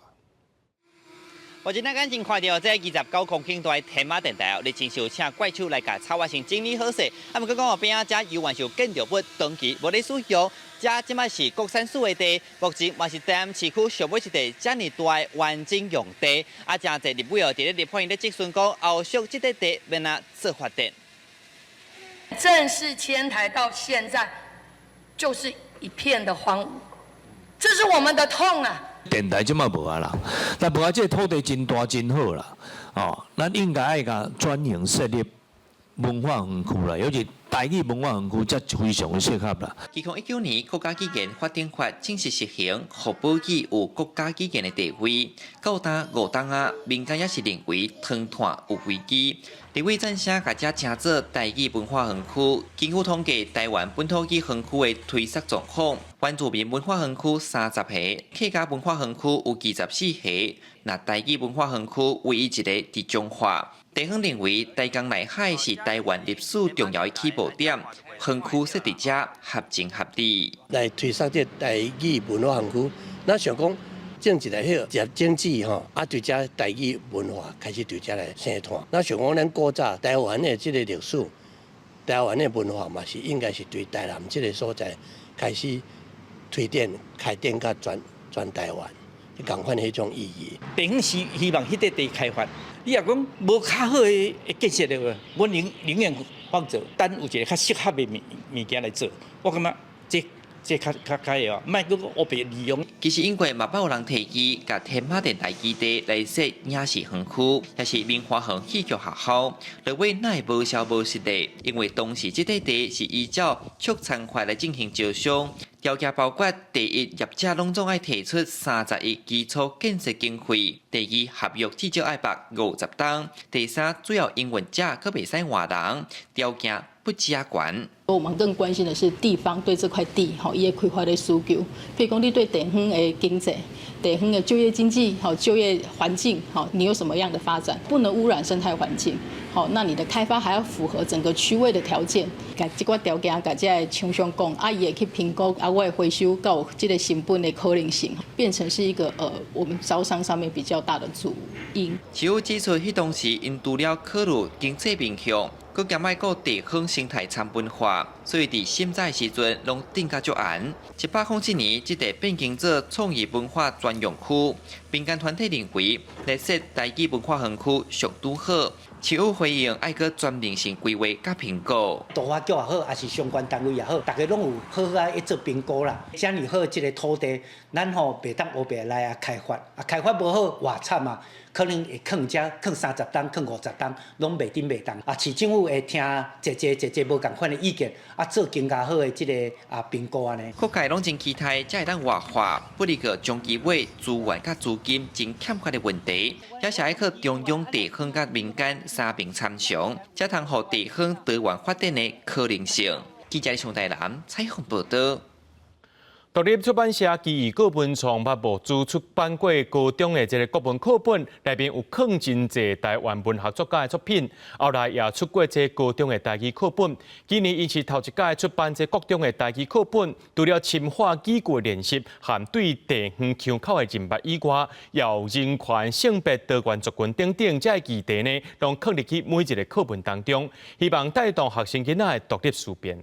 我今天眼睛看到这29公顷大的天马电台，你真是有请怪手来甲草外先整理好势。啊，毋过讲后边啊，这游玩是建筑物登记无咧使用，这即摆是国产属的地，目前嘛是台南市区上尾一地遮尔大的完整用地。啊，真侪立委哦，伫咧立法院咧质询讲，后续这块地要哪做发展？正式迁台到现在，就是一片的荒芜，这是我们的痛啊！电台即马无啊啦，但无啊，这土地真大真好啦，咱应该爱甲转型设立文化园区啦，尤其台语文化园区则非常的适合啦。2019年国家基建发展法正式实行，互保语有国家基建的地位。到当5档啊，民间也是认为团团有危机。立委赞声甲这称作台语文化园区，根据统计，台湾本土语园区的推测状况，原住民文化园区30个，客家文化园区有24个，那台语文化园区唯一一个伫中华。地方认为，大江内海是台湾历史重要的起步点，园区设伫遮合情合理。来推测这台语文化园区，咱想讲。种一个迄个经济吼，对遮台语文化开始对遮来生团。那想讲咱古早台湾的这个历史，台湾的文化嘛是应该是对台南这个所在开始推展、开展甲全台湾，共款迄种意义。地方是希望迄块地开发，你若讲无较好的建设的话，我宁愿放做，等有一个较适合的物件来做，我感觉这较会啊，莫搁乌白利用。其实因为嘛，捌有人提议，甲天马电台基地来设影视园区，也是明华园戏剧学校，认为乃无消无息的，因为当时这块地是依照促参法来进行招商。条件包括：第一，业者拢总爱提出30亿基础建设经费；第二，合约至少爱办50档；第三，主要营运者可袂使换人，条件不加悬。我们更关心的是地方对这块地伊的开发的需求，比如讲你对地方的经济、地方的就业经济、就业环境，你有什么样的发展？不能污染生态环境。那你的开发还要符合整个区位的条件，甲这个条件，甲这个厂商讲，伊会去评估，我的回收到这个成本的可能性，变成是一个我们招商上面比较大的主因。市府指出，迄当时因除了考虑经济面向，佮兼爱顾地方生态参文化，所以伫审查时阵拢定甲足严。1807年，这地变更做创意文化专用区，民间团体认为，来设台语文化园区上拄好，市府回应爱个全面性规划甲评估。都发局也好，还是相关单位也好，大家拢有好啊一做评估啦。遮尔好即个土地，咱吼袂当乌白来啊开发，开发无好偌惨啊！可能会坑遮坑30档、坑50档，拢袂顶袂当。市政府会听一无共款的意见，做更加好的即个评估安尼。各界拢真期待，才会当活化，不离个中期尾资源甲资金真欠缺的问题，也是爱去中央地方甲民间三边参详，才通互地方多元发展的可能性。记者从台南采访报道。独立出版社基于国文创发部自出版过高中的这个国文课本，内面有放真侪台湾文学作家的作品，后来也出过这高中的台语课本。今年因是头一届出版这国中的台语课本，除了深化语句练习和对地方腔口的认识以外，也有人权、性别、多元族群等等这议题呢，拢刻入去每一个课本当中，希望带动学生囡仔的独立思辨。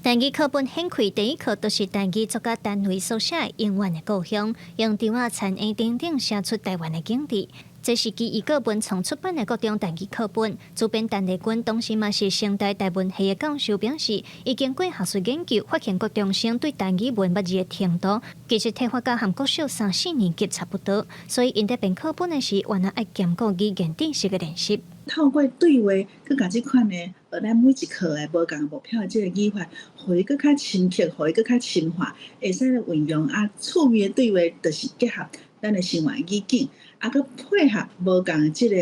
台语课本掀开第一课，就是台语作家单位所写的永远的故乡，用张啊田园等等写出台湾的景致。这是基于国文创出版的各种台语课本。主编陈丽君当时嘛是成大台文系的教授，表示已经过学术研究，发现高中生对台语文捌字的程度，其实替发甲韩国小3-4年级差不多，所以因在编课本的时，原来爱兼顾语言知识的练习。透过对话，佮甲即款的咱每一课的无共目标的即个语法，互伊佮较深刻，互伊佮较深化，会使咧运用趣味的对话，就是结合咱的生活语境，佮配合无共的即个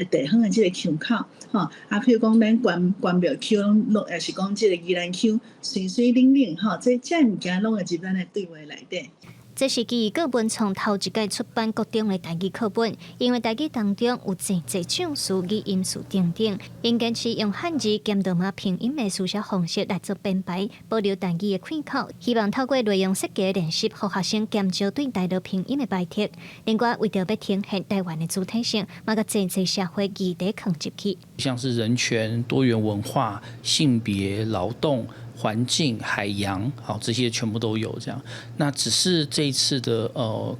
地方的即个腔口，吼，譬如讲咱关庙腔，也是讲即个宜兰腔，水水冷冷，吼，这物件拢会入咱的对话内底。这是基于国文创头一届出版国中的台语课本，因为台语当中有真侪唱词、语音词等等，应该是用汉字兼罗马拼音的书写方式来做编排，保留台语的开口。希望透过内容设计的练习，让学生减少对台语拼音的排斥。另外，为着要呈现台湾的主体性，嘛个真侪社会议题放进去，像是人权、多元文化、性别、劳动。环境、海洋，好，这些全部都有这样。那只是这一次的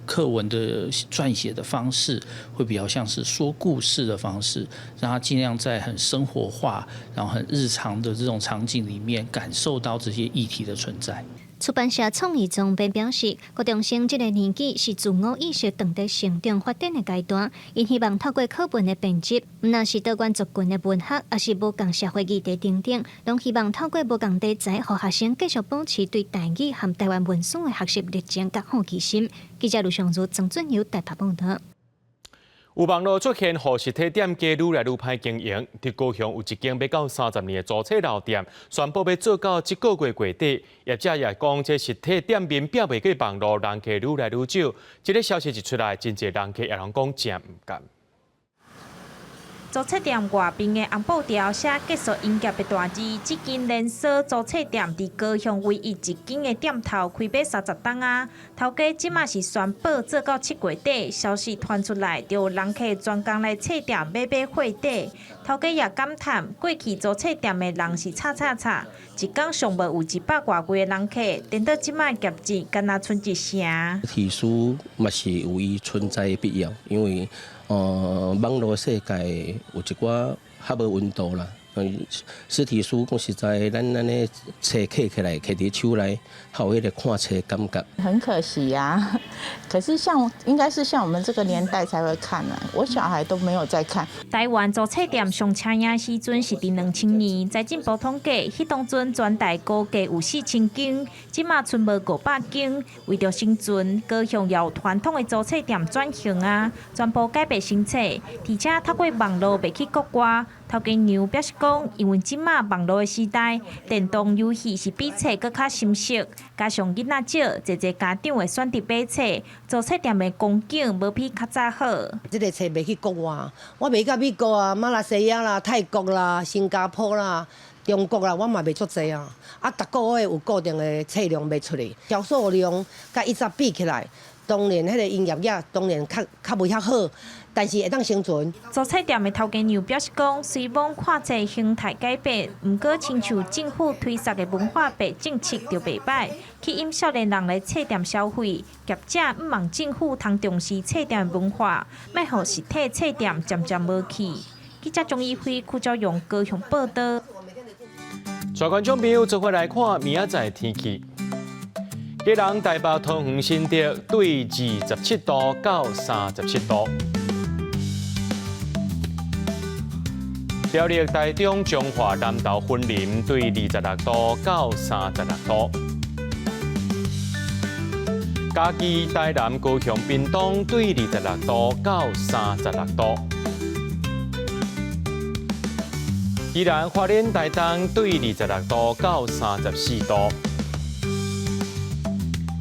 课文的撰写的方式，会比较像是说故事的方式，让它尽量在很生活化，然后很日常的这种场景里面，感受到这些议题的存在。出版社创意总编表示，高中生这个年纪是自我意识正在成长发展的阶段，因希望透过课本的编辑，不论是多元族群的文学，还是无共社会议题等等，拢希望透过无共题材，让学生继续保持对台语和台湾文史的学习热情和好奇心。记者卢尚如、曾俊尧台北报道。有网络出现，互实体店家愈来愈歹经营。伫高雄有一间要到30年的租册老店，宣布要做到这个月月底。业者也讲，这实体店面表袂过网络，人客愈来愈少。这个消息一出来，真侪人客也拢讲真唔甘。租册店外边的红布条写结束营业的大字，这间连锁租册店伫高雄唯一一间的店头开卖30档啊！头家即马是宣布做到7月底，消息传出来，就有人客专工来册店买货底。头家也感叹，过去租册店的人是吵，一天上无有100外几个人客，等到即马业绩，敢若剩一成。提书嘛是有伊存在的必要，因为网络世界有一寡较无温度啦。实体书讲实在，咱的册摕起来，摕伫手内，还有迄个看册感觉。很可惜呀，可是应该是像我们这个年代才会看啊，我小孩都没有在看。台湾租册店上车影时阵是伫2000年，在进步统计，迄当阵全台估计有4000间，即马剩无500间。为着生存，高雄也有传统的租册店转型啊，全部改变新册，而且透过网络卖去国外。头家娘表示讲，因为即马网络的时代，电动游戏是比册搁较深色，加上囡仔少，侪家长会选择买册，租册店的光景无比较早好。这个册卖去国外，我卖到美国啊、马来西亚啦、泰国啦、新加坡啦、中国啦，我嘛卖足济啊。逐个月有固定的册量卖出去，销售量甲以前比起来，当然，迄个营业额当然较袂遐好，但是会当生存。做菜店的头家娘表示讲，虽望看在形态改变，毋过亲像政府推出的文化币政策就袂歹，吸引少年人来菜店消费。业者毋望政府通重视菜店的文化，莫互实体菜店渐渐无去。记者钟义辉、邱昭勇高雄报道。全观众朋友做伙来看明仔载天气。基隆、台北、桃园、新竹对27度到37度。苗栗、台中、彰化、南投、云林对26度到36度。嘉义、台南、高雄、屏东对26度到36度。宜兰、花莲、台东对26度到34度。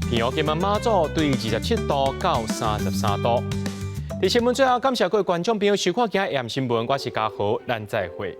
平湖、金门、马祖对27度到33度。在新闻最后，感谢各位观众朋友收看今日AM新闻，我是嘉豪，咱再会。